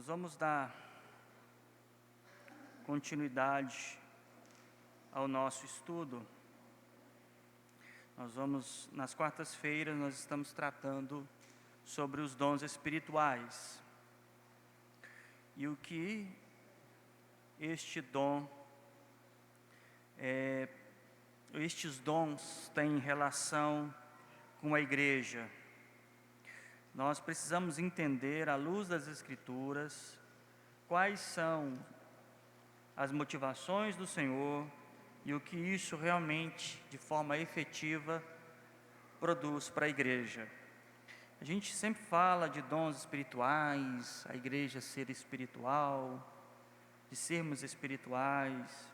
Nós vamos dar continuidade ao nosso estudo. Nas quartas-feiras, nós estamos tratando sobre os dons espirituais. E o que estes dons têm relação com a igreja? Nós precisamos entender, à luz das Escrituras, quais são as motivações do Senhor e o que isso realmente, de forma efetiva, produz para a igreja. A gente sempre fala de dons espirituais, a igreja ser espiritual, de sermos espirituais.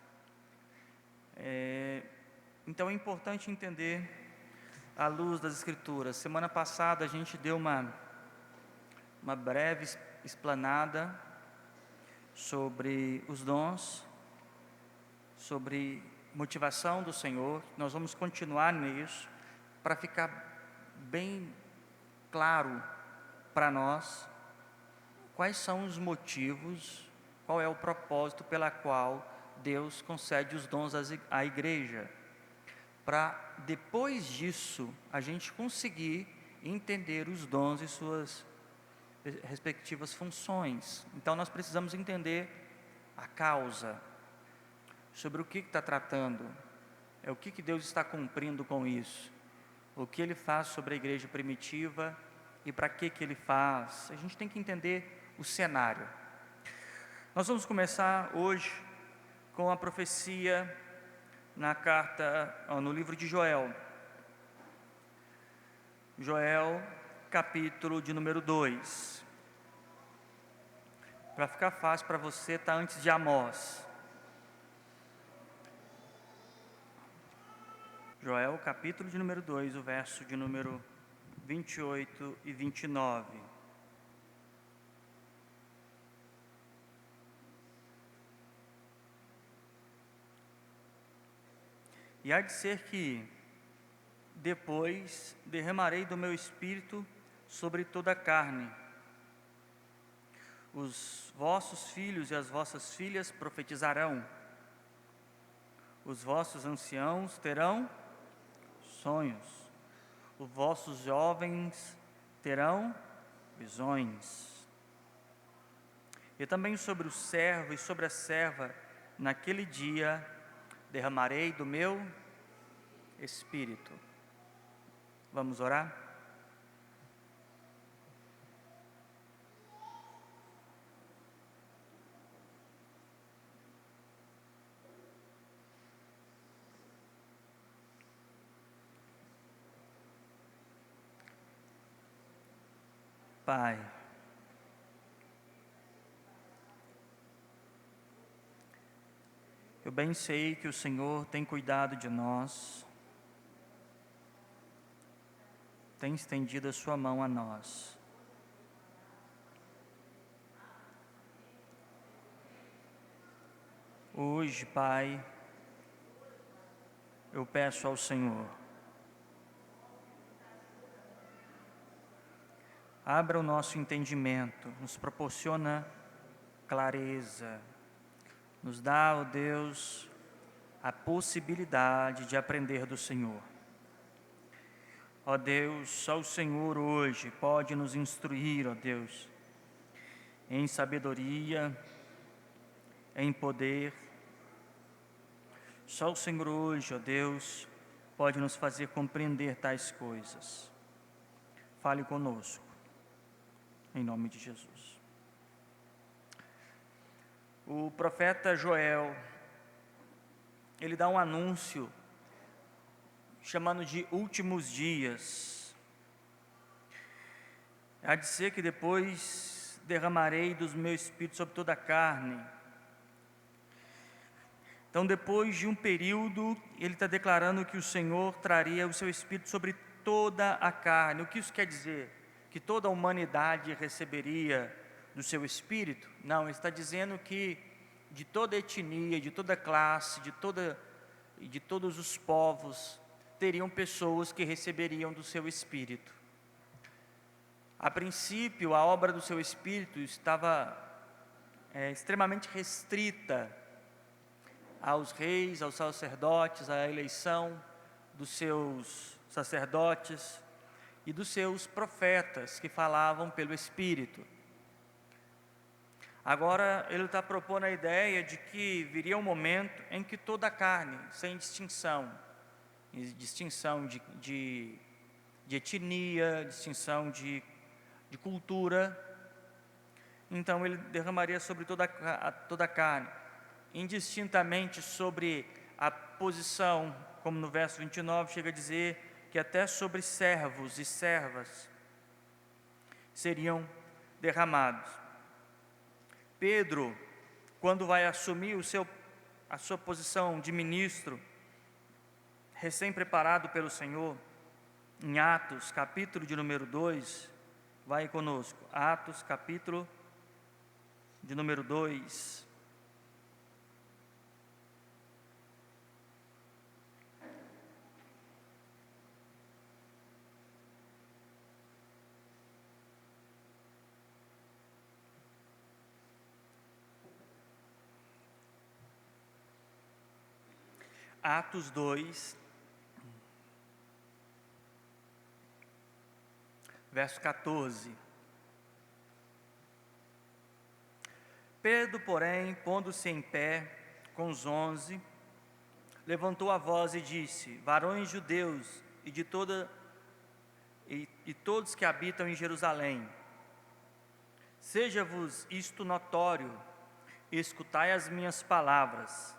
Então é importante entender à luz das Escrituras. Semana passada a gente deu uma breve explanada sobre os dons, sobre motivação do Senhor. Nós vamos continuar nisso, para ficar bem claro para nós quais são os motivos, qual é o propósito pela qual Deus concede os dons à igreja, para depois disso a gente conseguir entender os dons e suas respectivas funções. Então nós precisamos entender a causa, sobre o que está tratando, o que Deus está cumprindo com isso, o que Ele faz sobre a igreja primitiva e para que Ele faz. A gente tem que entender o cenário. Nós vamos começar hoje com a profecia no livro de Joel. Joel, capítulo de número 2. Para ficar fácil para você, está antes de Amós. Joel, capítulo de número 2, o verso de número 28 e 29. E há de ser que depois derramarei do meu espírito sobre toda a carne. Os vossos filhos e as vossas filhas profetizarão. Os vossos anciãos terão sonhos. Os vossos jovens terão visões. E também sobre o servo e sobre a serva, naquele dia, derramarei do meu espírito. Vamos orar? Pai, eu bem sei que o Senhor tem cuidado de nós, tem estendido a sua mão a nós. Hoje, Pai, eu peço ao Senhor, abra o nosso entendimento, nos proporciona clareza, nos dá, ó Deus, a possibilidade de aprender do Senhor. Ó Deus, só o Senhor hoje pode nos instruir, ó Deus, em sabedoria, em poder. Só o Senhor hoje, ó Deus, pode nos fazer compreender tais coisas. Fale conosco, em nome de Jesus. O profeta Joel, ele dá um anúncio chamando de últimos dias. Há de ser que depois derramarei do meu espírito sobre toda a carne. Então, depois de um período, ele está declarando que o Senhor traria o seu espírito sobre toda a carne. O que isso quer dizer? Que toda a humanidade receberia do seu espírito? Não, ele está dizendo que de toda etnia, de toda classe, de todos os povos, teriam pessoas que receberiam do seu espírito. A princípio, a obra do seu espírito estava extremamente restrita aos reis, aos sacerdotes, à eleição dos seus sacerdotes e dos seus profetas que falavam pelo Espírito. Agora ele está propondo a ideia de que viria um momento em que toda a carne, sem distinção de etnia, distinção de cultura, então ele derramaria sobre toda a carne, indistintamente sobre a posição, como no verso 29 chega a dizer, que até sobre servos e servas seriam derramados. Pedro, quando vai assumir a sua posição de ministro, recém-preparado pelo Senhor, em Atos, capítulo de número 2, vai conosco, Atos, capítulo de número 2. Atos 2, verso 14. Pedro, porém, pondo-se em pé com os 11, levantou a voz e disse: varões judeus e todos que habitam em Jerusalém, seja-vos isto notório, escutai as minhas palavras.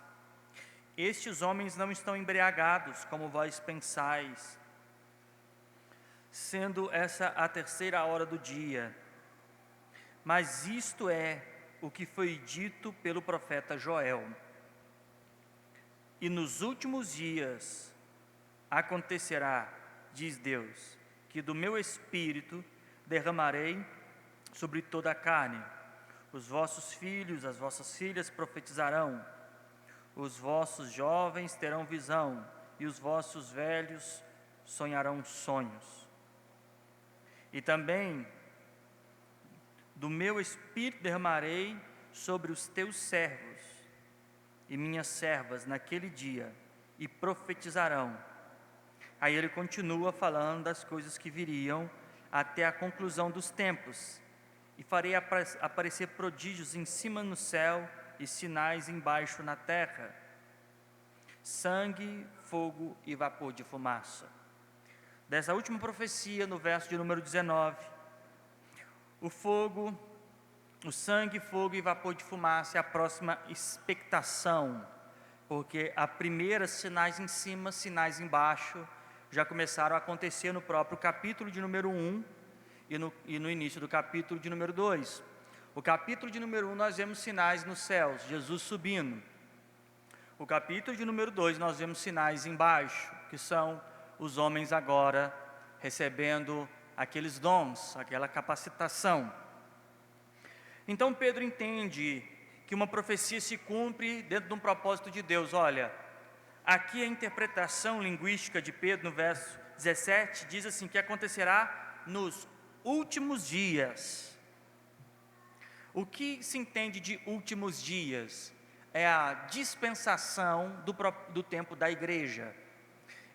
Estes homens não estão embriagados, como vós pensais, sendo essa a 3ª hora do dia. Mas isto é o que foi dito pelo profeta Joel. E nos últimos dias acontecerá, diz Deus, que do meu Espírito derramarei sobre toda a carne. Os vossos filhos, as vossas filhas profetizarão. Os vossos jovens terão visão, e os vossos velhos sonharão sonhos. E também do meu Espírito derramarei sobre os teus servos e minhas servas naquele dia, e profetizarão. Aí ele continua falando das coisas que viriam até a conclusão dos tempos. E farei aparecer prodígios em cima no céu e sinais embaixo na terra, sangue, fogo e vapor de fumaça. Dessa última profecia, no verso de número 19, o sangue, fogo e vapor de fumaça é a próxima expectação, porque a primeira, sinais em cima, sinais embaixo, já começaram a acontecer no próprio capítulo de número 1 e no início do capítulo de número 2. O capítulo de número 1 nós vemos sinais nos céus, Jesus subindo. O capítulo de número 2 nós vemos sinais embaixo, que são os homens agora recebendo aqueles dons, aquela capacitação. Então Pedro entende que uma profecia se cumpre dentro de um propósito de Deus. Olha, aqui a interpretação linguística de Pedro no verso 17 diz assim, que acontecerá nos últimos dias. O que se entende de últimos dias? É a dispensação do tempo da igreja.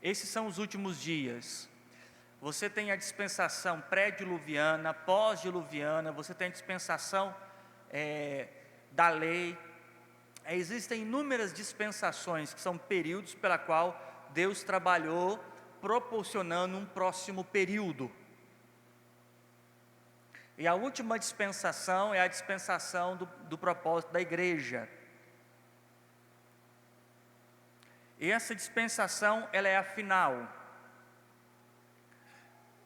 Esses são os últimos dias. Você tem a dispensação pré-diluviana, pós-diluviana, você tem a dispensação da lei. Existem inúmeras dispensações, que são períodos pela qual Deus trabalhou, proporcionando um próximo período. E a última dispensação é a dispensação do propósito da igreja. E essa dispensação, ela é a final.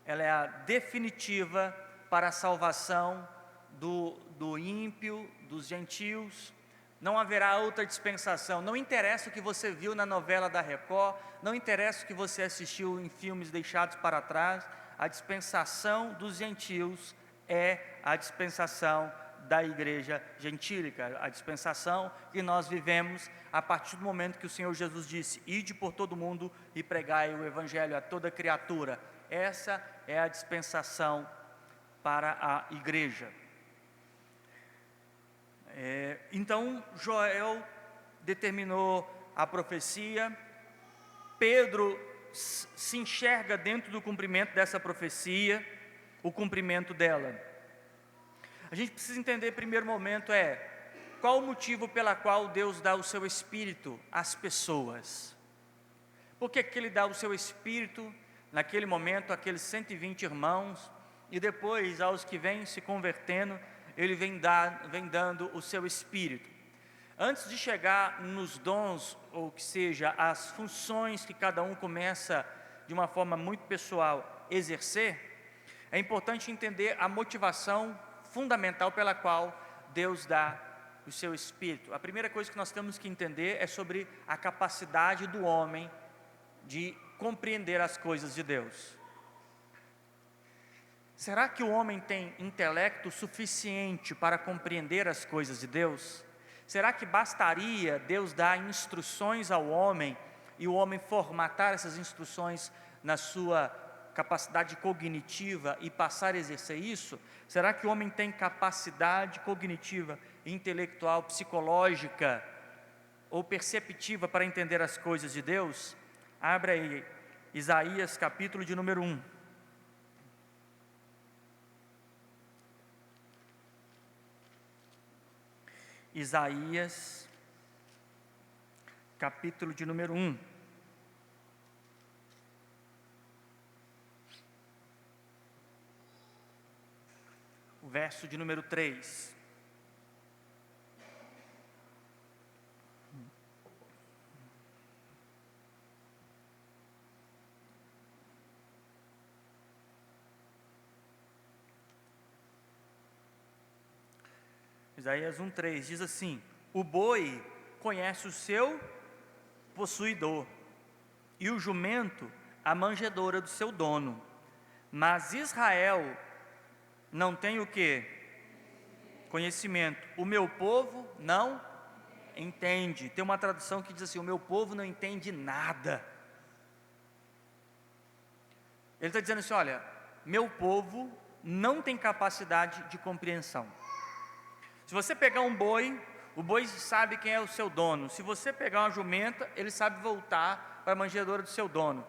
Ela é a definitiva para a salvação do ímpio, dos gentios. Não haverá outra dispensação. Não interessa o que você viu na novela da Record, não interessa o que você assistiu em filmes deixados para trás. A dispensação dos gentios é a dispensação da igreja gentílica, a dispensação que nós vivemos a partir do momento que o Senhor Jesus disse: ide por todo mundo e pregai o evangelho a toda criatura. Essa é a dispensação para a igreja. Então Joel determinou a profecia, Pedro se enxerga dentro do cumprimento dessa profecia, o cumprimento dela. A gente precisa entender, primeiro momento, qual o motivo pela qual Deus dá o seu Espírito às pessoas. Por que Ele dá o seu Espírito, naquele momento, àqueles 120 irmãos, e depois aos que vêm se convertendo, Ele vem dando o seu Espírito. Antes de chegar nos dons, ou que seja, as funções que cada um começa, de uma forma muito pessoal, exercer, é importante entender a motivação fundamental pela qual Deus dá o seu Espírito. A primeira coisa que nós temos que entender é sobre a capacidade do homem de compreender as coisas de Deus. Será que o homem tem intelecto suficiente para compreender as coisas de Deus? Será que bastaria Deus dar instruções ao homem e o homem formatar essas instruções na sua capacidade cognitiva e passar a exercer isso? Será que o homem tem capacidade cognitiva, intelectual, psicológica ou perceptiva para entender as coisas de Deus? Abre aí, Isaías capítulo de número 1. Isaías, capítulo de número 1. O verso de número 3. Isaías 1:3 diz assim: o boi conhece o seu possuidor, e o jumento a manjedoura do seu dono, mas Israel não tem o que? Conhecimento. O meu povo não entende. Tem uma tradução que diz assim: o meu povo não entende nada. Ele está dizendo assim: olha, meu povo não tem capacidade de compreensão. Se você pegar um boi, o boi sabe quem é o seu dono. Se você pegar uma jumenta, ele sabe voltar para a manjedoura do seu dono.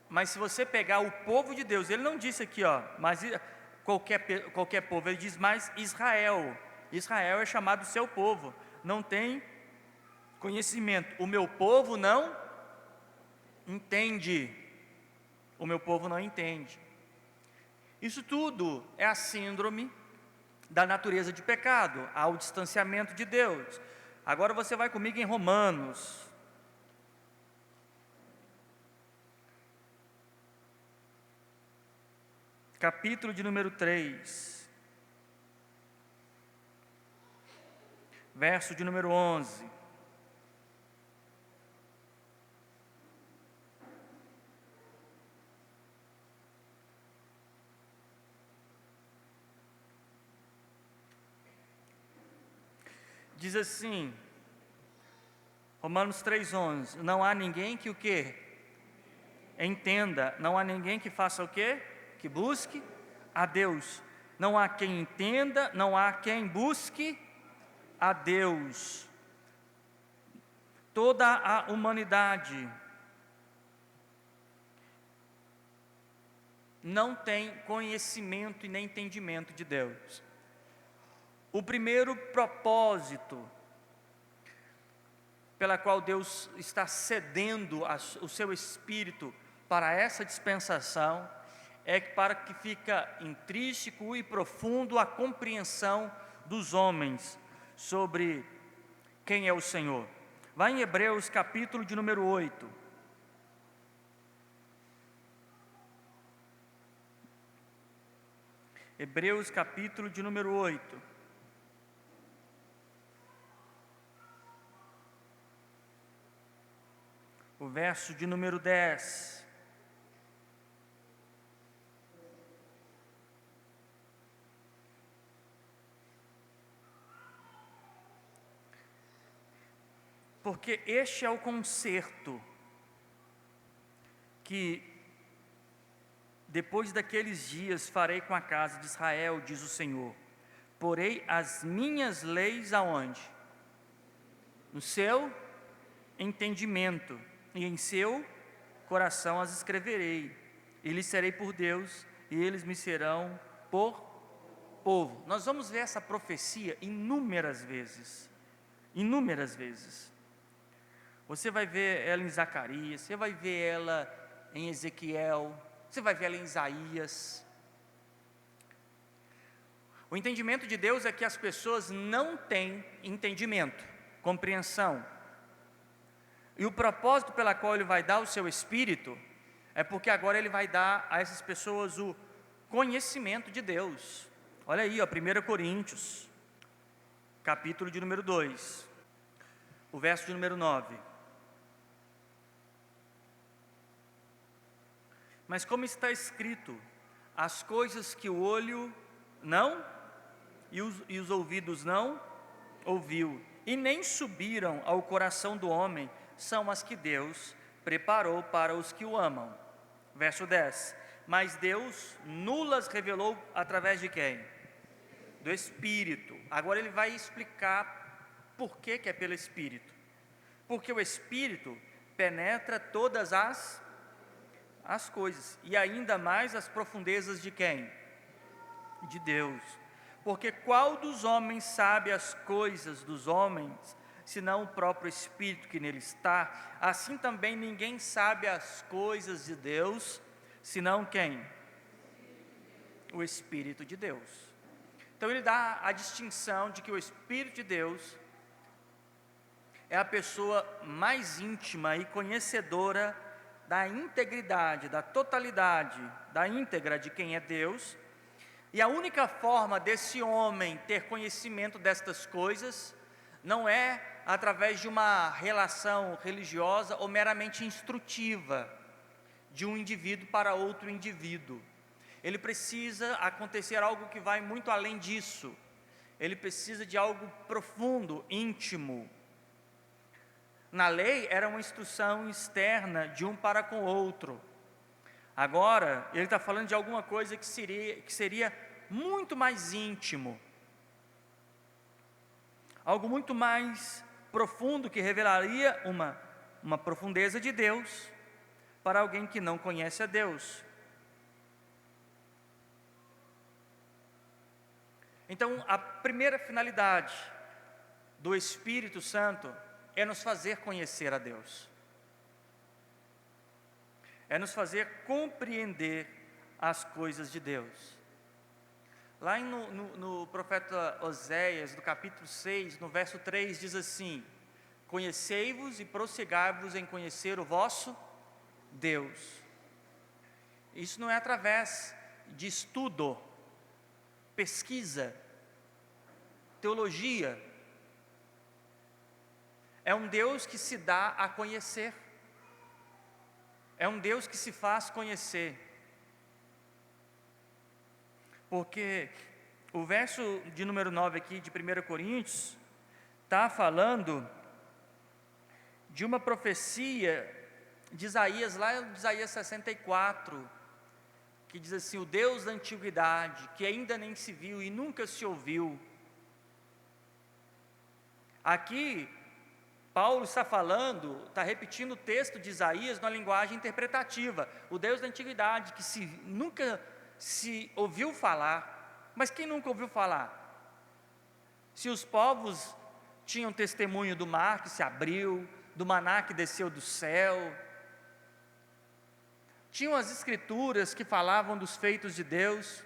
Mas se você pegar o povo de Deus, ele não disse aqui, mas qualquer povo, ele diz mais Israel. Israel é chamado seu povo, não tem conhecimento. O meu povo não entende. O meu povo não entende. Isso tudo é a síndrome da natureza de pecado, ao distanciamento de Deus. Agora você vai comigo em Romanos. Capítulo de número 3. Verso de número 11. Diz assim, Romanos 3:11, não há ninguém que o quê? Entenda, não há ninguém que faça o quê? Que busque a Deus. Não há quem entenda, não há quem busque a Deus. Toda a humanidade não tem conhecimento e nem entendimento de Deus. O primeiro propósito pela qual Deus está cedendo o seu Espírito para essa dispensação é para que fica intrínseco e profundo a compreensão dos homens sobre quem é o Senhor. Vai em Hebreus capítulo de número 8. Hebreus capítulo de número 8. O verso de número 10. Porque este é o concerto que depois daqueles dias farei com a casa de Israel, diz o Senhor. porei as minhas leis aonde? No seu entendimento, e em seu coração as escreverei, e lhes serei por Deus, e eles me serão por povo. Nós vamos ver essa profecia inúmeras vezes. Inúmeras vezes. Você vai ver ela em Zacarias, você vai ver ela em Ezequiel, você vai ver ela em Isaías. O entendimento de Deus é que as pessoas não têm entendimento, compreensão. E o propósito pela qual Ele vai dar o seu Espírito é porque agora Ele vai dar a essas pessoas o conhecimento de Deus. Olha aí, ó, 1 Coríntios, capítulo de número 2, o verso de número 9. Mas como está escrito, as coisas que o olho não, e os ouvidos não ouviu, e nem subiram ao coração do homem, são as que Deus preparou para os que o amam. Verso 10. Mas Deus nulas revelou através de quem? Do Espírito. Agora ele vai explicar por que é pelo Espírito. Porque o Espírito penetra todas as coisas, e ainda mais as profundezas de quem? De Deus. Porque qual dos homens sabe as coisas dos homens, senão o próprio Espírito que nele está? Assim também ninguém sabe as coisas de Deus, senão quem? O Espírito de Deus. Então ele dá a distinção de que o Espírito de Deus é a pessoa mais íntima e conhecedora da integridade, da totalidade, da íntegra de quem é Deus. E a única forma desse homem ter conhecimento destas coisas não é através de uma relação religiosa ou meramente instrutiva de um indivíduo para outro indivíduo. Ele precisa acontecer algo que vai muito além disso. Ele precisa de algo profundo, íntimo. Na lei era uma instrução externa de um para com o outro. Agora, ele está falando de alguma coisa que seria muito mais íntimo. Algo muito mais profundo, que revelaria uma profundeza de Deus para alguém que não conhece a Deus. Então, a primeira finalidade do Espírito Santo é nos fazer conhecer a Deus. É nos fazer compreender as coisas de Deus. Lá no profeta Oséias, no capítulo 6, no verso 3, diz assim: conhecei-vos e prossegai-vos em conhecer o vosso Deus. Isso não é através de estudo, pesquisa, teologia. É um Deus que se dá a conhecer. É um Deus que se faz conhecer. Porque o verso de número 9 aqui de 1 Coríntios está falando de uma profecia de Isaías, lá de Isaías 64, que diz assim: o Deus da antiguidade, que ainda nem se viu e nunca se ouviu. Aqui Paulo está falando, está repetindo o texto de Isaías na linguagem interpretativa. O Deus da antiguidade, que nunca se ouviu falar. Mas quem nunca ouviu falar? Se os povos tinham testemunho do mar que se abriu, do maná que desceu do céu, tinham as escrituras que falavam dos feitos de Deus,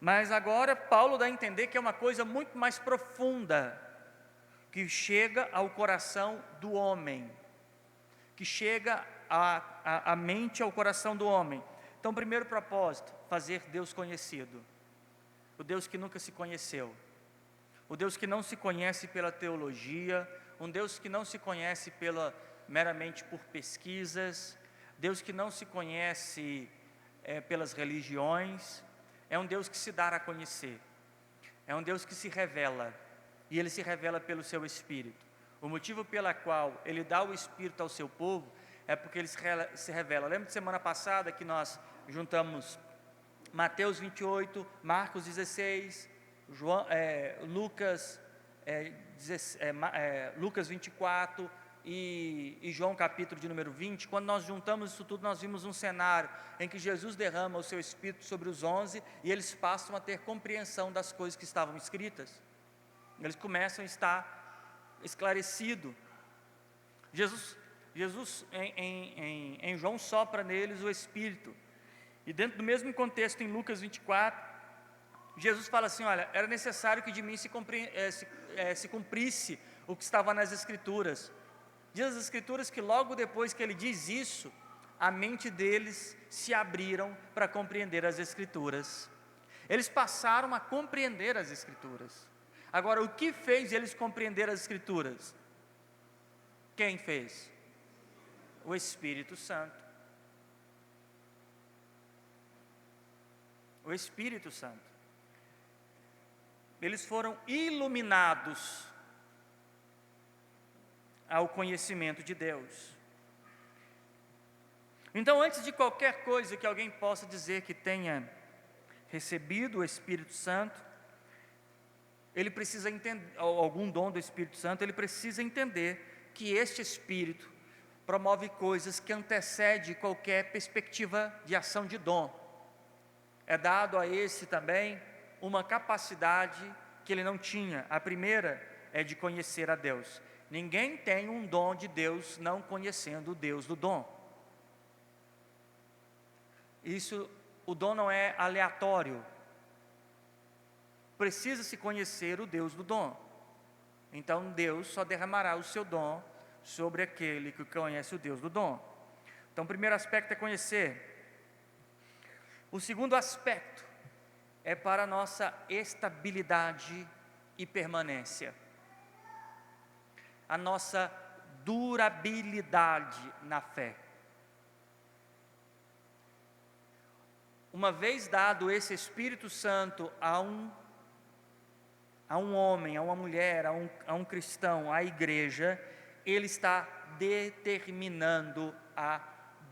mas agora Paulo dá a entender que é uma coisa muito mais profunda, que chega ao coração do homem, que chega à mente, ao coração do homem. Então, primeiro propósito, fazer Deus conhecido, o Deus que nunca se conheceu, o Deus que não se conhece pela teologia, um Deus que não se conhece meramente por pesquisas, Deus que não se conhece pelas religiões, é um Deus que se dá a conhecer, é um Deus que se revela, e Ele se revela pelo seu Espírito. O motivo pela qual Ele dá o Espírito ao seu povo é porque Ele se revela. Lembra de semana passada que nós juntamos Mateus 28, Marcos 16, Lucas, Lucas 24 e João capítulo de número 20, quando nós juntamos isso tudo, nós vimos um cenário em que Jesus derrama o seu Espírito sobre os 11 e eles passam a ter compreensão das coisas que estavam escritas. Eles começam a estar esclarecidos. Jesus em João sopra neles o Espírito. E dentro do mesmo contexto, em Lucas 24, Jesus fala assim: olha, era necessário que de mim se cumprisse o que estava nas Escrituras. Diz as Escrituras que logo depois que ele diz isso, a mente deles se abriram para compreender as Escrituras. Eles passaram a compreender as Escrituras. Agora, o que fez eles compreender as Escrituras? Quem fez? O Espírito Santo. O Espírito Santo. Eles foram iluminados ao conhecimento de Deus. Então, antes de qualquer coisa que alguém possa dizer que tenha recebido o Espírito Santo, ele precisa entender, algum dom do Espírito Santo, ele precisa entender que este Espírito promove coisas que antecedem qualquer perspectiva de ação de dom. É dado a esse também uma capacidade que ele não tinha. A primeira é de conhecer a Deus. Ninguém tem um dom de Deus não conhecendo o Deus do dom. O dom não é aleatório. Precisa-se conhecer o Deus do dom. Então Deus só derramará o seu dom sobre aquele que conhece o Deus do dom. Então o primeiro aspecto é conhecer. O segundo aspecto é para a nossa estabilidade e permanência. A nossa durabilidade na fé. Uma vez dado esse Espírito Santo a um homem, a uma mulher, a um cristão, à igreja, ele está determinando a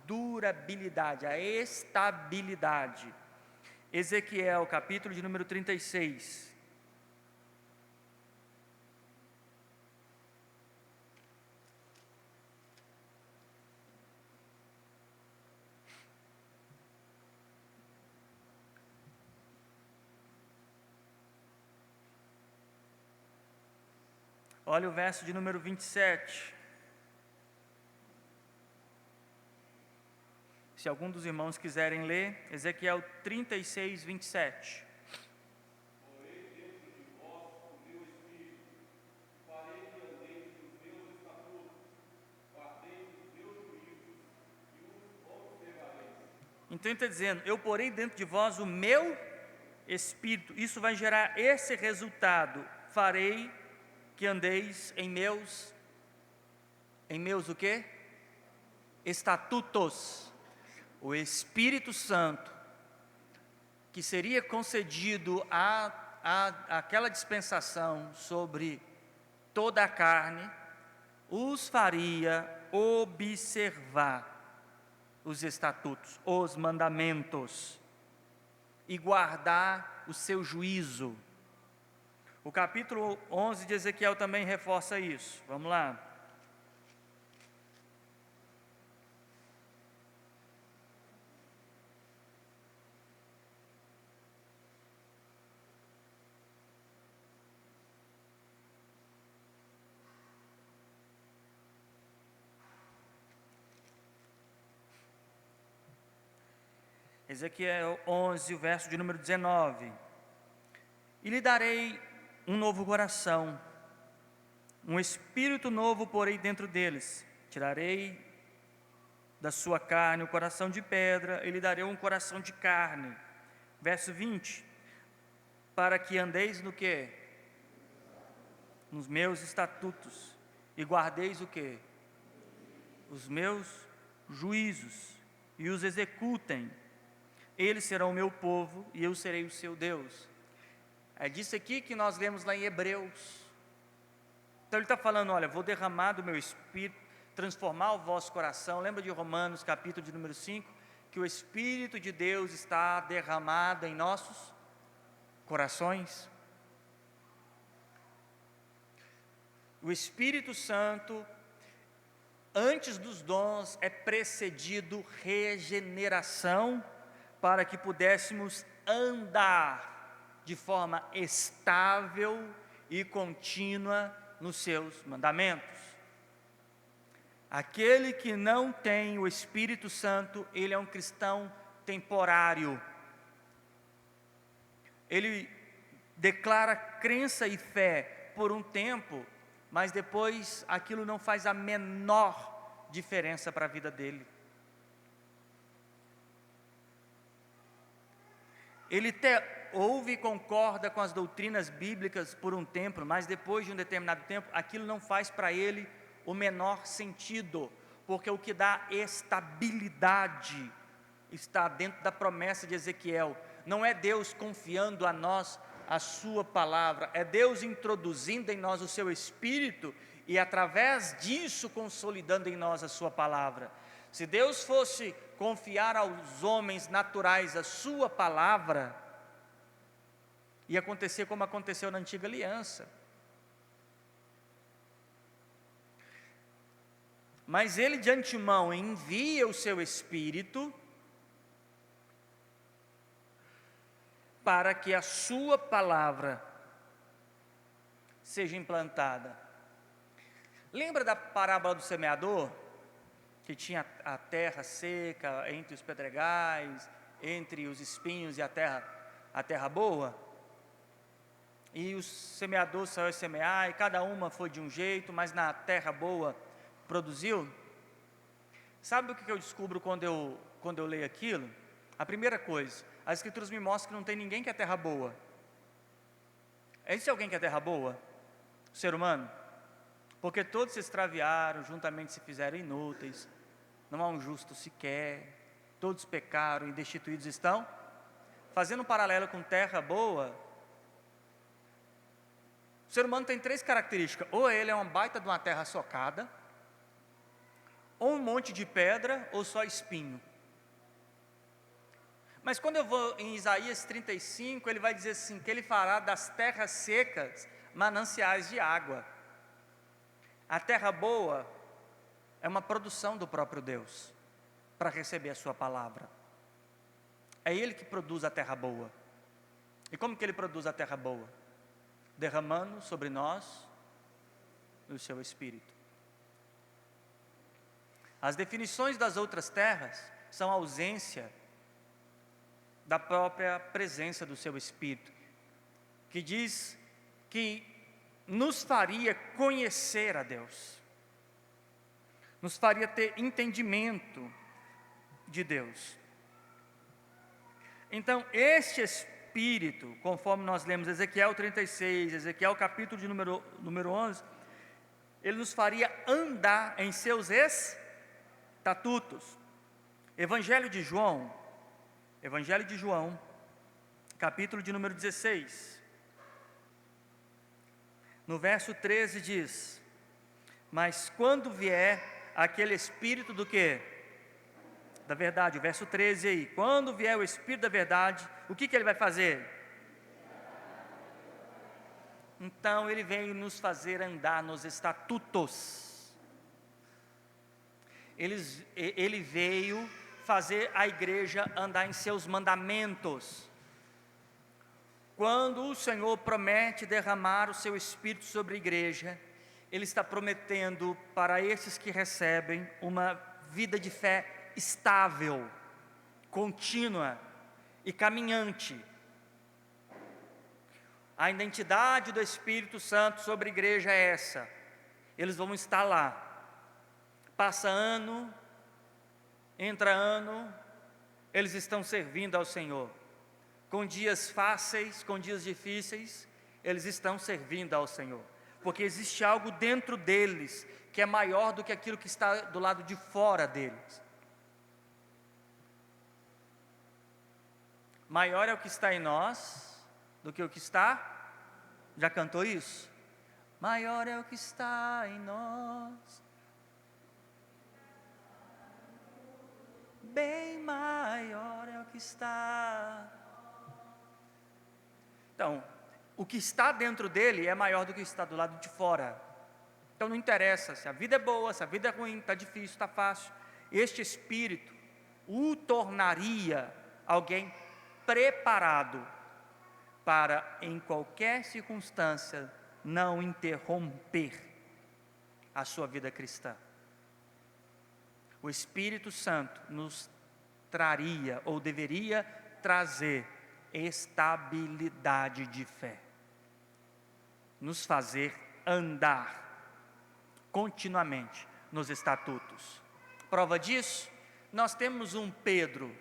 durabilidade, a estabilidade. Ezequiel, capítulo de número 36. Olha o verso de número 27. Se algum dos irmãos quiserem ler, Ezequiel 36, 27. Então ele está dizendo: eu porei dentro de vós o meu Espírito. Isso vai gerar esse resultado. Farei que andeis em meus o quê? Estatutos. O Espírito Santo, que seria concedido àquela dispensação sobre toda a carne, os faria observar os estatutos, os mandamentos, e guardar o seu juízo. O capítulo 11 de Ezequiel também reforça isso. Vamos lá. Ezequiel 11, o verso de número 19. E lhe darei um novo coração, um espírito novo porei dentro deles. Tirarei da sua carne o coração de pedra, e lhe darei um coração de carne. Verso 20. Para que andeis no quê? Nos meus estatutos, e guardeis o quê? Os meus juízos, e os executem. Eles serão o meu povo, e eu serei o seu Deus. É disso aqui que nós lemos lá em Hebreus. Então ele está falando: olha, vou derramar do meu Espírito, transformar o vosso coração. Lembra de Romanos, capítulo de número 5? Que o Espírito de Deus está derramado em nossos corações. O Espírito Santo, antes dos dons, é precedido regeneração, para que pudéssemos andar de forma estável e contínua nos seus mandamentos. Aquele que não tem o Espírito Santo, ele é um cristão temporário. Ele declara crença e fé por um tempo, mas depois aquilo não faz a menor diferença para a vida dele. Ele até ouve e concorda com as doutrinas bíblicas por um tempo, mas depois de um determinado tempo, aquilo não faz para ele o menor sentido, porque o que dá estabilidade está dentro da promessa de Ezequiel. Não é Deus confiando a nós a sua palavra, é Deus introduzindo em nós o seu Espírito e através disso consolidando em nós a sua palavra. Se Deus fosse confiar aos homens naturais a sua palavra, ia acontecer como aconteceu na antiga aliança. Mas ele de antemão envia o seu Espírito para que a sua palavra seja implantada. Lembra da parábola do semeador? Que tinha a terra seca, entre os pedregais, entre os espinhos e a terra boa? E o semeador saiu a semear, e cada uma foi de um jeito, mas na terra boa produziu. Sabe o que eu descubro quando eu leio aquilo? A primeira coisa, as escrituras me mostram que não tem ninguém que é terra boa. Existe alguém que é terra boa? O ser humano? Porque todos se extraviaram, juntamente se fizeram inúteis, não há um justo sequer, todos pecaram e destituídos estão. Fazendo um paralelo com terra boa, o ser humano tem 3 características: ou ele é uma baita de uma terra socada, ou um monte de pedra, ou só espinho. Mas quando eu vou em Isaías 35, ele vai dizer assim, que ele fará das terras secas mananciais de água. A terra boa é uma produção do próprio Deus, para receber a sua palavra. É Ele que produz a terra boa. E como que Ele produz a terra boa? Derramando sobre nós o seu Espírito. As definições das outras terras são a ausência da própria presença do seu Espírito, que diz que nos faria conhecer a Deus, nos faria ter entendimento de Deus. Então, este Espírito, conforme nós lemos Ezequiel 36, Ezequiel capítulo de número 11, ele nos faria andar em seus estatutos. Evangelho de João, capítulo de número 16, no verso 13 diz: mas quando vier aquele Espírito do quê? Da verdade. O verso 13 aí, quando vier o Espírito da verdade, o que ele vai fazer? Então ele veio nos fazer andar nos estatutos. Ele veio fazer a igreja andar em seus mandamentos. Quando o Senhor promete derramar o seu Espírito sobre a igreja, Ele está prometendo para esses que recebem uma vida de fé estável, contínua e caminhante. A identidade do Espírito Santo sobre a igreja é essa: eles vão estar lá, passa ano, entra ano, eles estão servindo ao Senhor, com dias fáceis, com dias difíceis, eles estão servindo ao Senhor, porque existe algo dentro deles, que é maior do que aquilo que está do lado de fora deles. Maior é o que está em nós, do que o que está, já cantou isso? Maior é o que está em nós, bem maior é o que está. Então, o que está dentro dele é maior do que está do lado de fora. Então não interessa se a vida é boa, se a vida é ruim, está difícil, está fácil. Este Espírito o tornaria alguém preparado para, em qualquer circunstância, não interromper a sua vida cristã. O Espírito Santo nos traria, ou deveria trazer, estabilidade de fé, nos fazer andar continuamente nos estatutos. Prova disso, nós temos um Pedro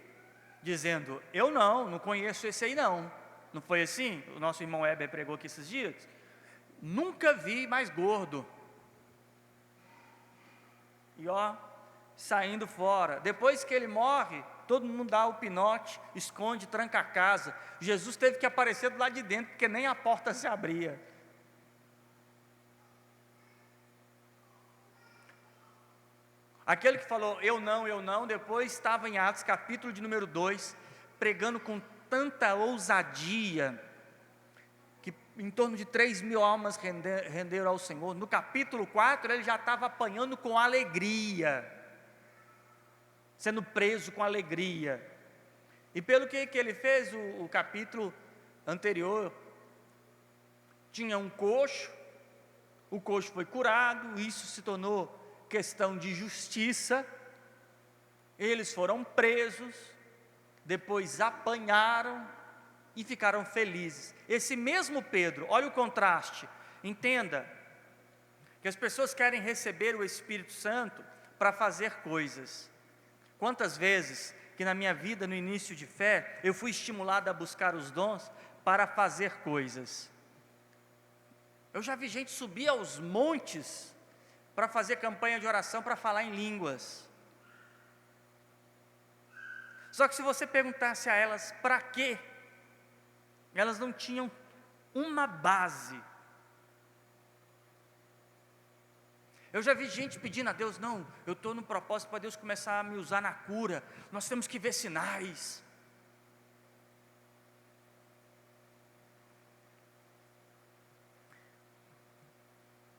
dizendo: eu não conheço esse aí não. Não foi assim? O nosso irmão Heber pregou aqui esses dias. Nunca vi mais gordo. E saindo fora. Depois que ele morre, todo mundo dá o pinote, esconde, tranca a casa. Jesus teve que aparecer do lado de dentro, porque nem a porta se abria. Aquele que falou eu não, depois estava em Atos capítulo de número 2, pregando com tanta ousadia, que em torno de 3.000 almas renderam ao Senhor. No capítulo 4 ele já estava apanhando com alegria, sendo preso com alegria. E pelo que ele fez, o capítulo anterior, tinha um coxo, o coxo foi curado, isso se tornou questão de justiça. Eles foram presos, depois apanharam e ficaram felizes. Esse mesmo Pedro, olha o contraste, entenda que as pessoas querem receber o Espírito Santo para fazer coisas. Quantas vezes que na minha vida, no início de fé, eu fui estimulado a buscar os dons para fazer coisas. Eu já vi gente subir aos montes para fazer campanha de oração, para falar em línguas. Só que se você perguntasse a elas para quê, elas não tinham uma base. Eu já vi gente pedindo a Deus: não, eu estou no propósito para Deus começar a me usar na cura, nós temos que ver sinais.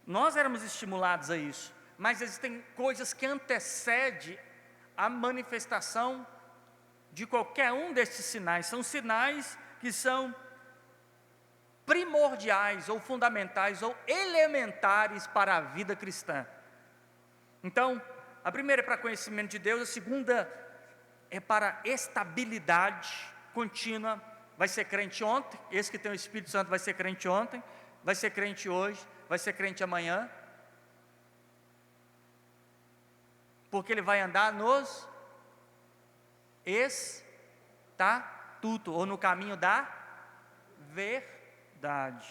Nós éramos estimulados a isso, mas existem coisas que antecedem a manifestação de qualquer um desses sinais. São sinais que são primordiais, ou fundamentais, ou elementares para a vida cristã. Então, a primeira é para conhecimento de Deus, a segunda é para estabilidade contínua. Vai ser crente ontem, esse que tem o Espírito Santo vai ser crente ontem, vai ser crente hoje, vai ser crente amanhã, porque ele vai andar nos estatutos, ou no caminho da verdade.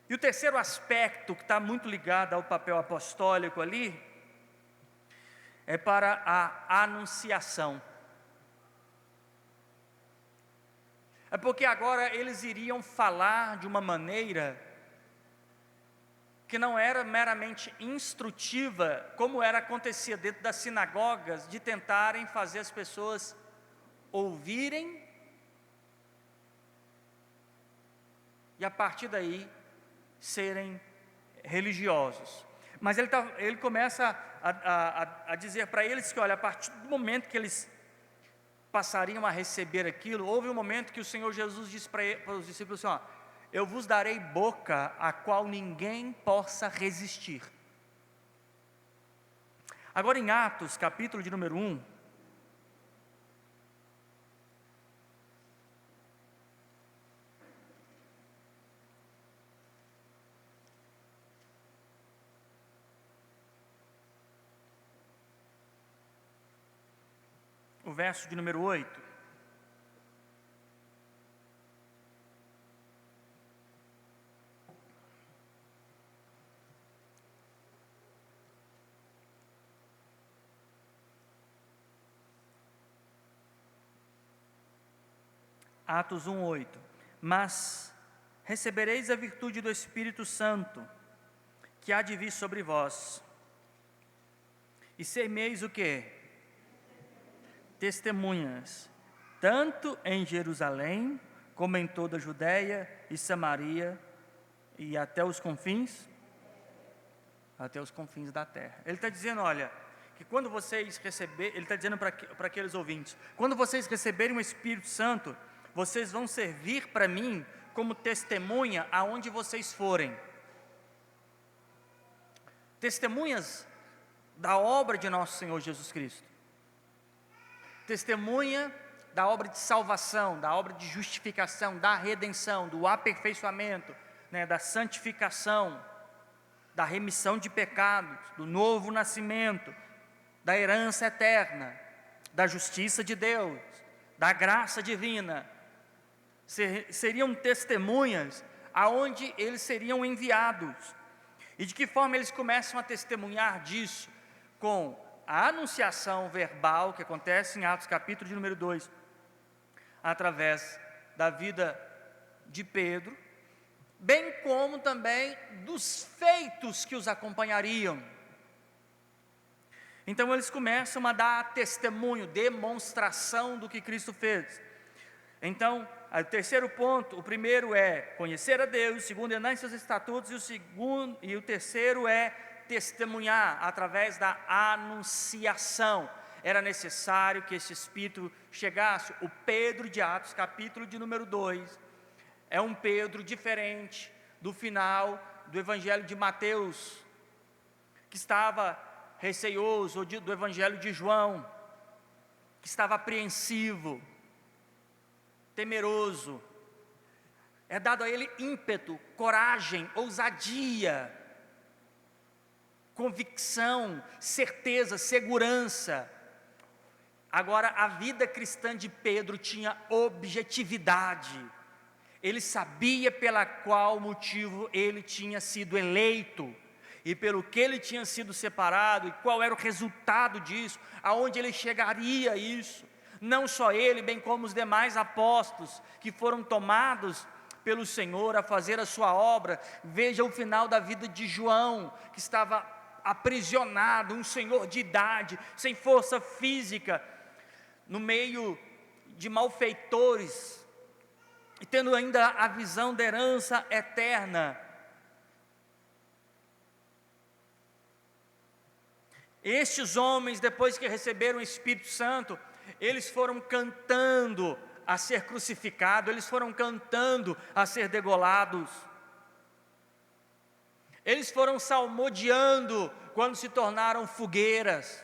E o terceiro aspecto, que está muito ligado ao papel apostólico ali, é para a anunciação. É porque agora eles iriam falar de uma maneira que não era meramente instrutiva, como acontecia dentro das sinagogas, de tentarem fazer as pessoas ouvirem e a partir daí serem religiosos. Mas ele começa a dizer para eles que, olha, a partir do momento que eles passariam a receber aquilo, houve um momento que o Senhor Jesus disse para os discípulos assim: eu vos darei boca a qual ninguém possa resistir. Agora em Atos, capítulo de número 1, o verso de número 8. Atos 1:8. Mas recebereis a virtude do Espírito Santo, que há de vir sobre vós, e semeis o quê? Testemunhas, tanto em Jerusalém, como em toda a Judéia e Samaria, e até os confins da terra. Ele está dizendo, olha, que quando vocês receberem, ele está dizendo para aqueles ouvintes, quando vocês receberem o Espírito Santo, vocês vão servir para mim como testemunha aonde vocês forem. Testemunhas da obra de nosso Senhor Jesus Cristo. Testemunha da obra de salvação, da obra de justificação, da redenção, do aperfeiçoamento, da santificação, da remissão de pecados, do novo nascimento, da herança eterna, da justiça de Deus, da graça divina. Seriam testemunhas aonde eles seriam enviados. E de que forma eles começam a testemunhar disso? Com a anunciação verbal que acontece em Atos capítulo de número 2, através da vida de Pedro, bem como também dos feitos que os acompanhariam. Então eles começam a dar testemunho, demonstração do que Cristo fez. Então, o terceiro ponto, o primeiro é conhecer a Deus, o segundo é andar em seus estatutos, e o terceiro é testemunhar através da anunciação. Era necessário que esse Espírito chegasse. O Pedro de Atos, capítulo de número 2, é um Pedro diferente do final do Evangelho de Mateus, que estava receioso, ou do Evangelho de João, que estava apreensivo, temeroso. É dado a ele ímpeto, coragem, ousadia, convicção, certeza, segurança. Agora, a vida cristã de Pedro tinha objetividade. Ele sabia pela qual motivo ele tinha sido eleito, e pelo que ele tinha sido separado, e qual era o resultado disso, aonde ele chegaria a isso. Não só ele, bem como os demais apóstolos, que foram tomados pelo Senhor a fazer a sua obra. Veja o final da vida de João, que estava aprisionado, um senhor de idade, sem força física, no meio de malfeitores, e tendo ainda a visão da herança eterna. Estes homens, depois que receberam o Espírito Santo, eles foram cantando a ser crucificado, eles foram cantando a ser degolados, eles foram salmodiando quando se tornaram fogueiras.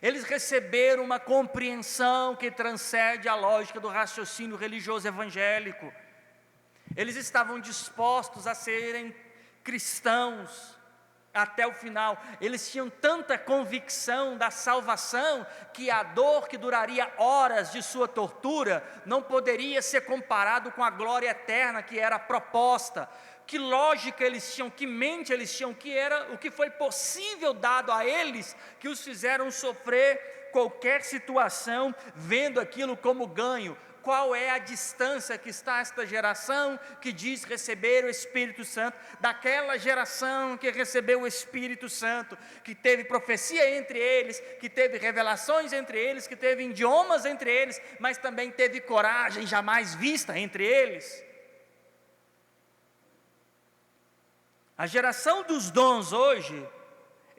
Eles receberam uma compreensão que transcende a lógica do raciocínio religioso evangélico. Eles estavam dispostos a serem cristãos até o final. Eles tinham tanta convicção da salvação, que a dor que duraria horas de sua tortura não poderia ser comparado com a glória eterna que era proposta. Que lógica eles tinham, que mente eles tinham, que era o que foi possível dado a eles, que os fizeram sofrer qualquer situação, vendo aquilo como ganho. Qual é a distância que está esta geração que diz receber o Espírito Santo, daquela geração que recebeu o Espírito Santo, que teve profecia entre eles, que teve revelações entre eles, que teve idiomas entre eles, mas também teve coragem jamais vista entre eles? A geração dos dons hoje,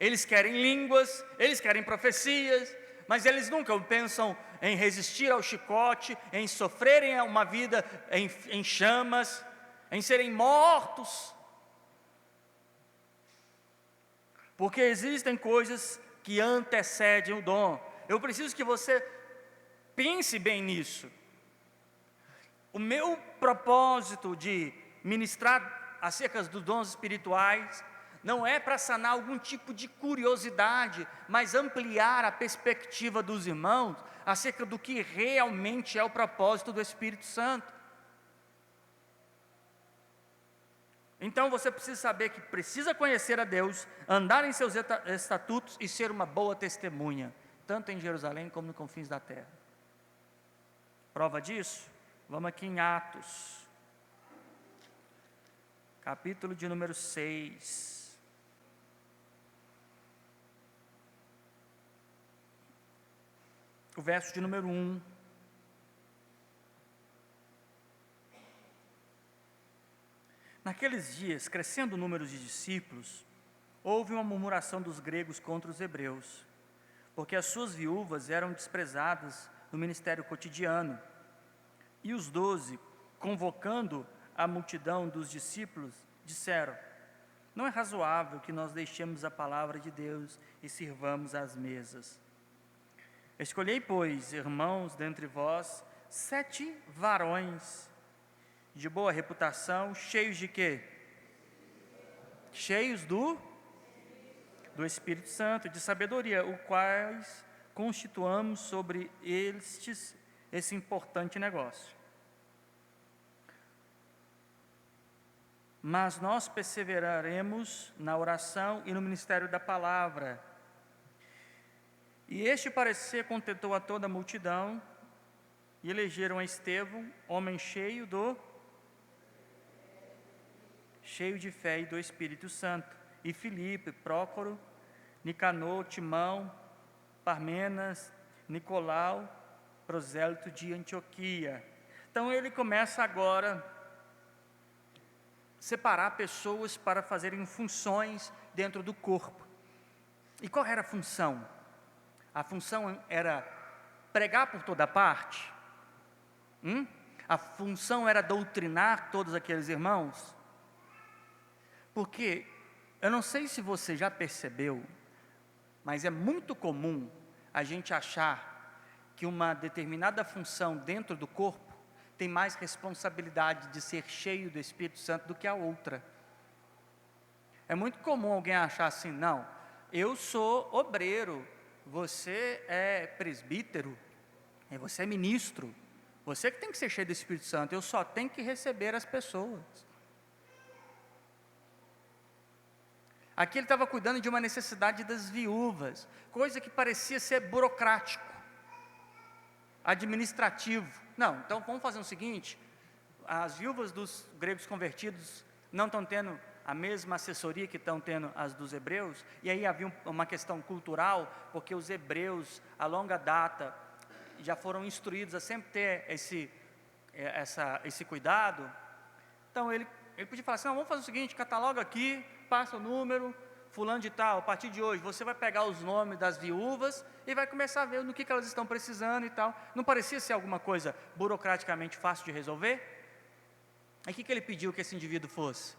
eles querem línguas, eles querem profecias, mas eles nunca pensam em resistir ao chicote, em sofrerem uma vida em chamas, em serem mortos. Porque existem coisas que antecedem o dom. Eu preciso que você pense bem nisso. O meu propósito de ministrar acerca dos dons espirituais não é para sanar algum tipo de curiosidade, mas ampliar a perspectiva dos irmãos acerca do que realmente é o propósito do Espírito Santo. Então você precisa saber que precisa conhecer a Deus, andar em seus estatutos e ser uma boa testemunha, tanto em Jerusalém como nos confins da terra. Prova disso? Vamos aqui em Atos, capítulo de número 6. O verso de número 1. Naqueles dias, crescendo o número de discípulos, houve uma murmuração dos gregos contra os hebreus, porque as suas viúvas eram desprezadas no ministério cotidiano. E os 12, convocando a multidão dos discípulos, disseram: não é razoável que nós deixemos a palavra de Deus e sirvamos às mesas. Escolhei, pois, irmãos, dentre vós, 7 varões de boa reputação, cheios de quê? Cheios do Espírito Santo, de sabedoria, o quais constituamos sobre esse importante negócio. Mas nós perseveraremos na oração e no ministério da palavra. E este parecer contentou a toda a multidão, e elegeram a Estevão, homem cheio de fé e do Espírito Santo, e Filipe, Prócoro, Nicanor, Timão, Parmenas, Nicolau, prosélito de Antioquia. Então ele começa agora a separar pessoas para fazerem funções dentro do corpo. E qual era a função? A função era pregar por toda parte? A função era doutrinar todos aqueles irmãos? Porque, eu não sei se você já percebeu, mas é muito comum a gente achar que uma determinada função dentro do corpo tem mais responsabilidade de ser cheio do Espírito Santo do que a outra. É muito comum alguém achar assim: não, eu sou obreiro, você é presbítero, você é ministro, você que tem que ser cheio do Espírito Santo, eu só tenho que receber as pessoas. Aqui ele estava cuidando de uma necessidade das viúvas, coisa que parecia ser burocrático, administrativo. Não, então vamos fazer o seguinte: as viúvas dos gregos convertidos não estão tendo a mesma assessoria que estão tendo as dos hebreus, e aí havia uma questão cultural, porque os hebreus, a longa data, já foram instruídos a sempre ter esse cuidado. Então ele podia falar assim: não, vamos fazer o seguinte, cataloga aqui, passa o número, fulano de tal, a partir de hoje você vai pegar os nomes das viúvas e vai começar a ver no que elas estão precisando e tal. Não parecia ser alguma coisa burocraticamente fácil de resolver? Aí o que ele pediu que esse indivíduo fosse?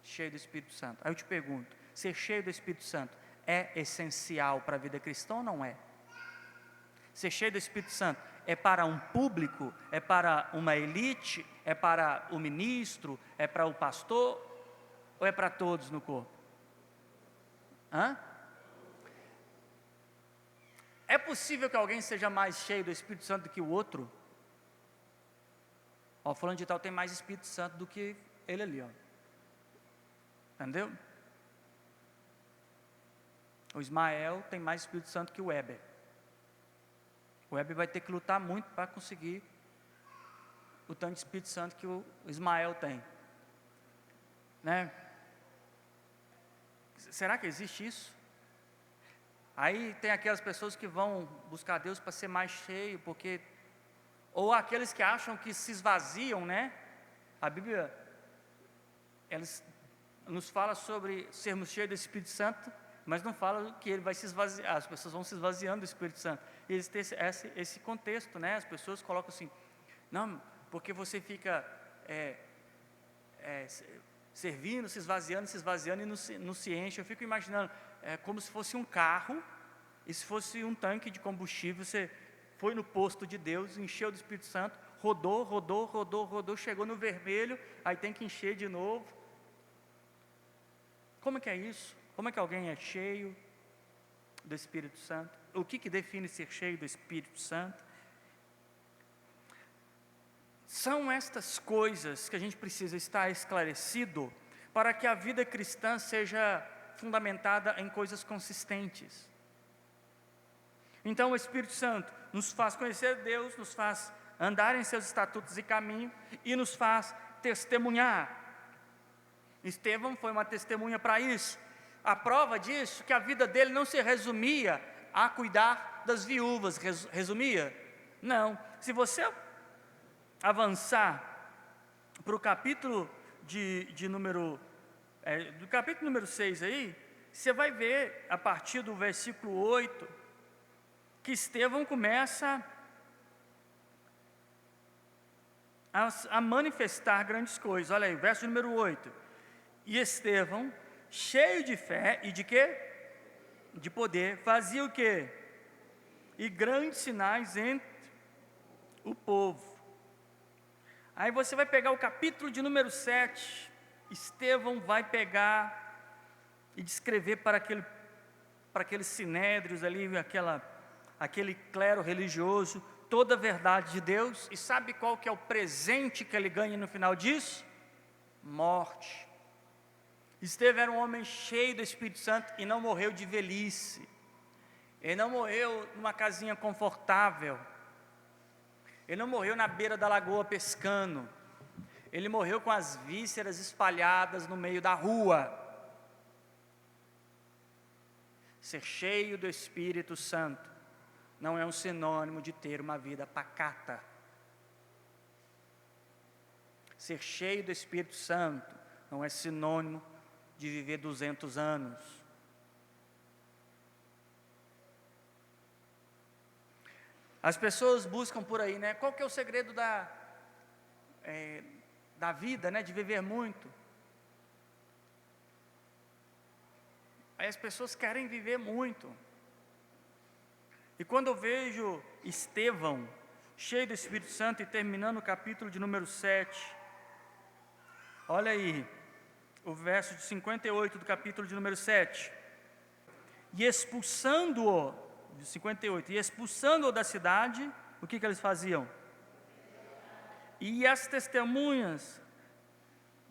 Cheio do Espírito Santo. Aí eu te pergunto, ser cheio do Espírito Santo é essencial para a vida cristã ou não é? Ser cheio do Espírito Santo é para um público, é para uma elite, é para o ministro, é para o pastor, ou é para todos no corpo? É possível que alguém seja mais cheio do Espírito Santo do que o outro? Fulano de tal tem mais Espírito Santo do que ele ali, entendeu? O Ismael tem mais Espírito Santo que o Weber. O Weber vai ter que lutar muito para conseguir o tanto de Espírito Santo que o Ismael tem, né? Será que existe isso? Aí tem aquelas pessoas que vão buscar Deus para ser mais cheio, porque, ou aqueles que acham que se esvaziam, né? A Bíblia, eles nos fala sobre sermos cheios do Espírito Santo, mas não fala que ele vai se esvaziar, as pessoas vão se esvaziando do Espírito Santo. E eles têm esse contexto, né? As pessoas colocam assim: não, porque você fica servindo, se esvaziando e não se enche. Eu fico imaginando, como se fosse um carro, e se fosse um tanque de combustível, você foi no posto de Deus, encheu do Espírito Santo, rodou, chegou no vermelho, aí tem que encher de novo. Como é que é isso? Como é que alguém é cheio do Espírito Santo? O que define ser cheio do Espírito Santo? São estas coisas que a gente precisa estar esclarecido para que a vida cristã seja fundamentada em coisas consistentes. Então o Espírito Santo nos faz conhecer Deus, nos faz andar em seus estatutos e caminho e nos faz testemunhar. Estevão foi uma testemunha para isso. A prova disso, que a vida dele não se resumia a cuidar das viúvas, resumia? Não. Se você avançar para o capítulo do capítulo número 6 aí, você vai ver, a partir do versículo 8, que Estevão começa a manifestar grandes coisas. Olha aí, verso número 8. E Estevão, cheio de fé e de quê? De poder, fazia o quê? E grandes sinais entre o povo. Aí você vai pegar o capítulo de número 7, Estevão vai pegar e descrever para aqueles sinédrios ali, aquele clero religioso, toda a verdade de Deus. E sabe qual que é o presente que ele ganha no final disso? Morte. Estevão era um homem cheio do Espírito Santo e não morreu de velhice. Ele não morreu numa casinha confortável. Ele não morreu na beira da lagoa pescando. Ele morreu com as vísceras espalhadas no meio da rua. Ser cheio do Espírito Santo não é um sinônimo de ter uma vida pacata. Ser cheio do Espírito Santo não é sinônimo de viver 200 anos. As pessoas buscam por aí, né? Qual que é o segredo da vida, né? De viver muito. Aí as pessoas querem viver muito. E quando eu vejo Estevão, cheio do Espírito Santo, e terminando o capítulo de número 7, olha aí, o verso de 58 do capítulo de número 7. E expulsando-o, de 58, e expulsando-o da cidade, o que eles faziam? E as testemunhas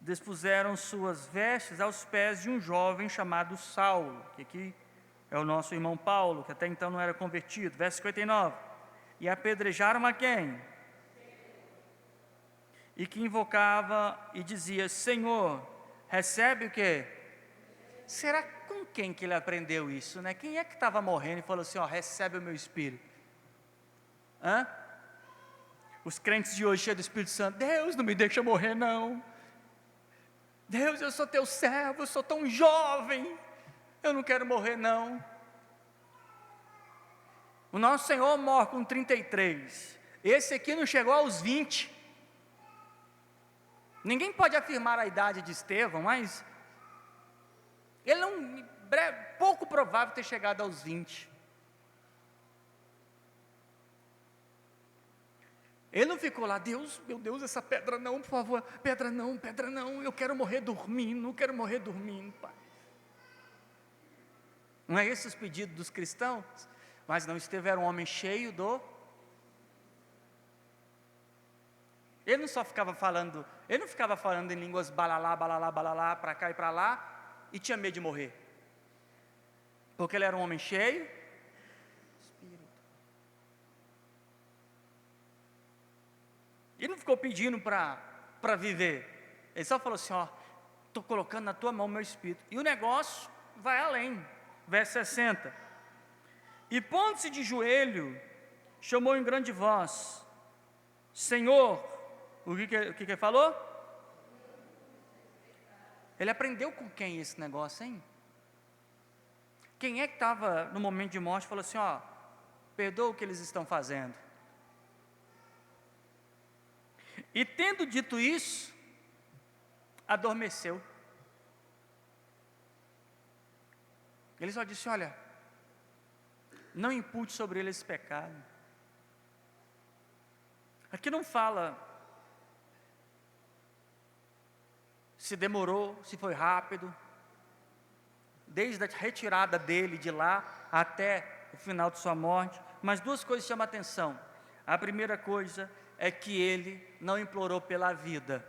despuseram suas vestes aos pés de um jovem chamado Saulo, que aqui é o nosso irmão Paulo, que até então não era convertido. Verso 59. E apedrejaram a quem? E que invocava e dizia: Senhor, recebe o quê? Será com quem que ele aprendeu isso, né? Quem é que estava morrendo e falou assim: ó, recebe o meu Espírito? Hã? Os crentes de hoje cheios do Espírito Santo: Deus, não me deixa morrer não. Deus, eu sou teu servo, eu sou tão jovem, eu não quero morrer não. O nosso Senhor morre com 33, esse aqui não chegou aos 20. Ninguém pode afirmar a idade de Estevão, mas ele não, pouco provável ter chegado aos 20. Ele não ficou lá: Deus, meu Deus, essa pedra não, por favor, pedra não, eu quero morrer dormindo, Pai. Não é esse os pedidos dos cristãos? Mas não, Estevão era um homem cheio do... Ele não ficava falando em línguas balalá, para cá e para lá, e tinha medo de morrer. Porque ele era um homem cheio Espírito. Ele não ficou pedindo para viver. Ele só falou assim: ó, estou colocando na tua mão o meu Espírito. E o negócio vai além. Verso 60. E pondo-se de joelho, chamou em grande voz: Senhor, o que ele falou? Ele aprendeu com quem esse negócio, hein? Quem é que estava no momento de morte e falou assim: ó, perdoa o que eles estão fazendo? E tendo dito isso, adormeceu. Ele só disse: olha, não impute sobre ele esse pecado. Aqui não fala se demorou, se foi rápido, desde a retirada dele de lá até o final de sua morte. Mas duas coisas chamam a atenção. A primeira coisa é que ele não implorou pela vida.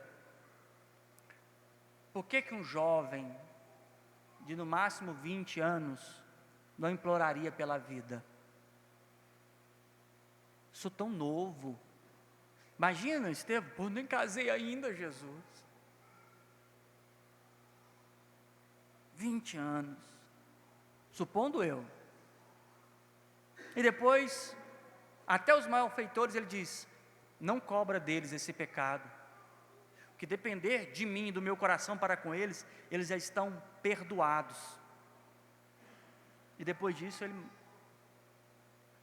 Por que um jovem de no máximo 20 anos não imploraria pela vida? Sou tão novo. Imagina, Estevão: pô, nem casei ainda, Jesus. 20 anos, supondo eu. E depois, até os malfeitores, ele diz: não cobra deles esse pecado. que depender de mim e do meu coração para com eles, eles já estão perdoados. E depois disso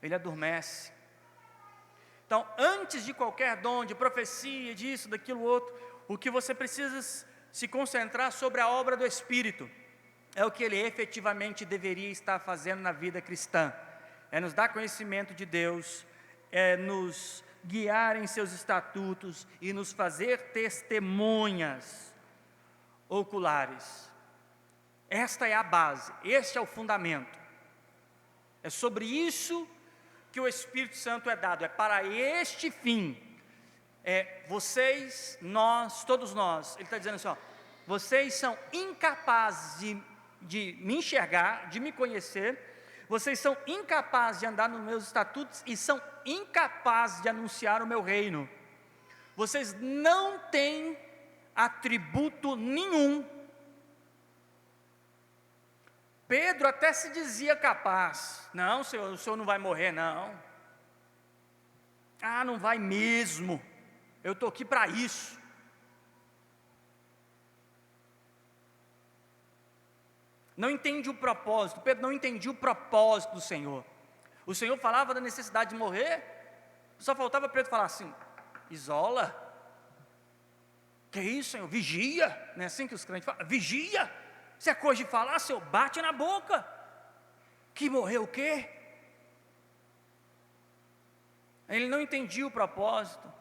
ele adormece. Então, antes de qualquer dom, de profecia, disso, daquilo outro, o que você precisa se concentrar sobre a obra do Espírito, é o que ele efetivamente deveria estar fazendo na vida cristã, é nos dar conhecimento de Deus, é nos guiar em seus estatutos e nos fazer testemunhas oculares. Esta é a base, este é o fundamento. É sobre isso que o Espírito Santo é dado, é para este fim. Vocês, nós, todos nós, ele está dizendo assim, vocês são incapazes de me enxergar, de me conhecer, vocês são incapazes de andar nos meus estatutos e são incapazes de anunciar o meu reino. Vocês não têm atributo nenhum. Pedro até se dizia capaz. Não, Senhor, o Senhor não vai morrer, não. Não vai mesmo. Eu estou aqui para isso. Não entendi o propósito. Pedro não entendia o propósito do Senhor. O Senhor falava da necessidade de morrer. Só faltava Pedro falar assim: isola. Que isso, Senhor? Vigia. Não é assim que os crentes falam? Vigia. Se é coisa de falar, Senhor, bate na boca. Que morreu o quê? Ele não entendia o propósito.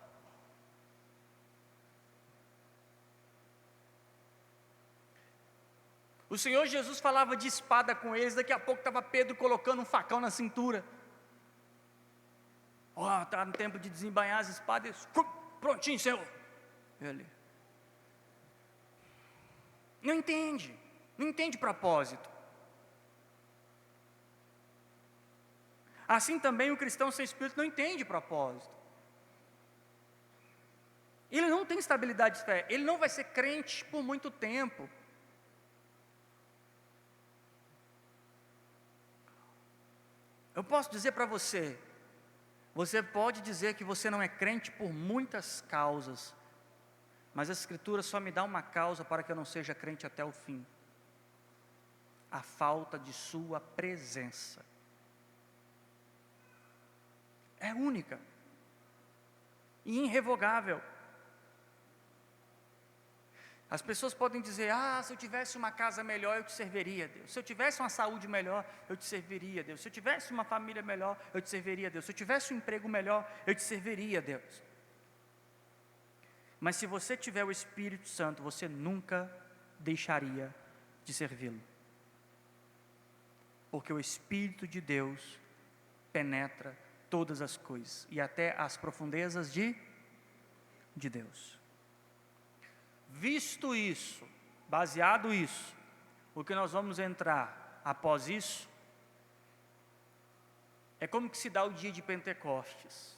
O Senhor Jesus falava de espada com eles, daqui a pouco estava Pedro colocando um facão na cintura. Está no tempo de desembainhar as espadas, prontinho, Senhor. Ele não entende propósito. Assim também o cristão sem Espírito não entende propósito. Ele não tem estabilidade de fé, ele não vai ser crente por muito tempo. Eu posso dizer para você, você pode dizer que você não é crente por muitas causas, mas a Escritura só me dá uma causa para que eu não seja crente até o fim: a falta de sua presença. É única e irrevogável. As pessoas podem dizer: se eu tivesse uma casa melhor, eu te serviria, Deus. Se eu tivesse uma saúde melhor, eu te serviria, Deus. Se eu tivesse uma família melhor, eu te serviria, Deus. Se eu tivesse um emprego melhor, eu te serviria, Deus. Mas se você tiver o Espírito Santo, você nunca deixaria de servi-lo. Porque o Espírito de Deus penetra todas as coisas, e até as profundezas de Deus. Visto isso, baseado isso, o que nós vamos entrar após isso, é como que se dá o dia de Pentecostes.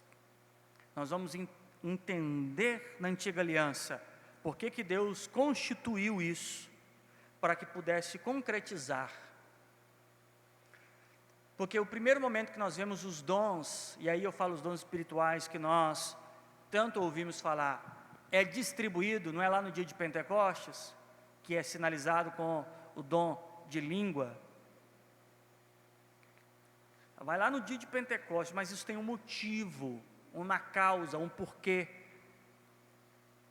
Nós vamos entender na antiga aliança, por que Deus constituiu isso, para que pudesse concretizar. Porque o primeiro momento que nós vemos os dons, e aí eu falo os dons espirituais que nós tanto ouvimos falar, é distribuído, não é lá no dia de Pentecostes, que é sinalizado com o dom de língua. Vai lá no dia de Pentecostes, mas isso tem um motivo, uma causa, um porquê.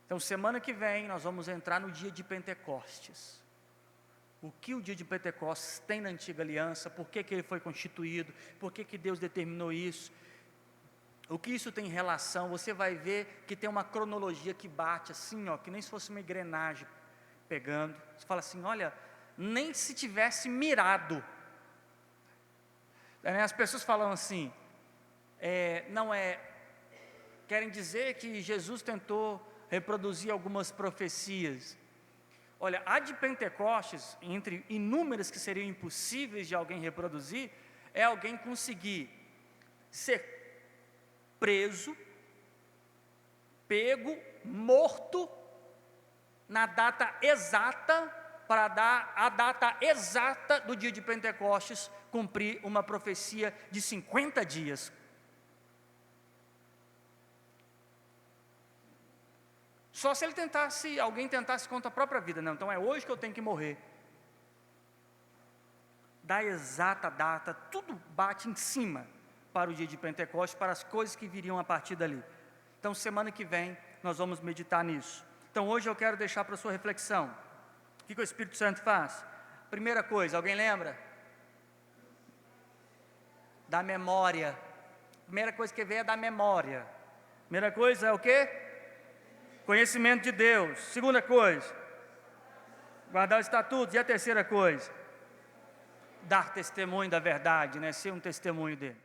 Então, semana que vem, nós vamos entrar no dia de Pentecostes. O que o dia de Pentecostes tem na antiga aliança, por que ele foi constituído, por que Deus determinou isso, o que isso tem relação. Você vai ver que tem uma cronologia que bate assim, que nem se fosse uma engrenagem pegando. Você fala assim: olha, nem se tivesse mirado. As pessoas falam assim, querem dizer que Jesus tentou reproduzir algumas profecias. Olha, a de Pentecostes, entre inúmeras que seriam impossíveis de alguém reproduzir, é alguém conseguir ser preso, pego, morto, na data exata, para dar a data exata do dia de Pentecostes, cumprir uma profecia de 50 dias. Só se alguém tentasse contra a própria vida. Não, então é hoje que eu tenho que morrer. Da exata data, tudo bate em cima para o dia de Pentecostes, para as coisas que viriam a partir dali. Então, semana que vem, nós vamos meditar nisso. Então, hoje eu quero deixar para a sua reflexão. O que o Espírito Santo faz? Primeira coisa, alguém lembra? Da memória. Primeira coisa que vem é da memória. Primeira coisa é o quê? Conhecimento de Deus. Segunda coisa, guardar os estatutos. E a terceira coisa? Dar testemunho da verdade, né? Ser um testemunho dele.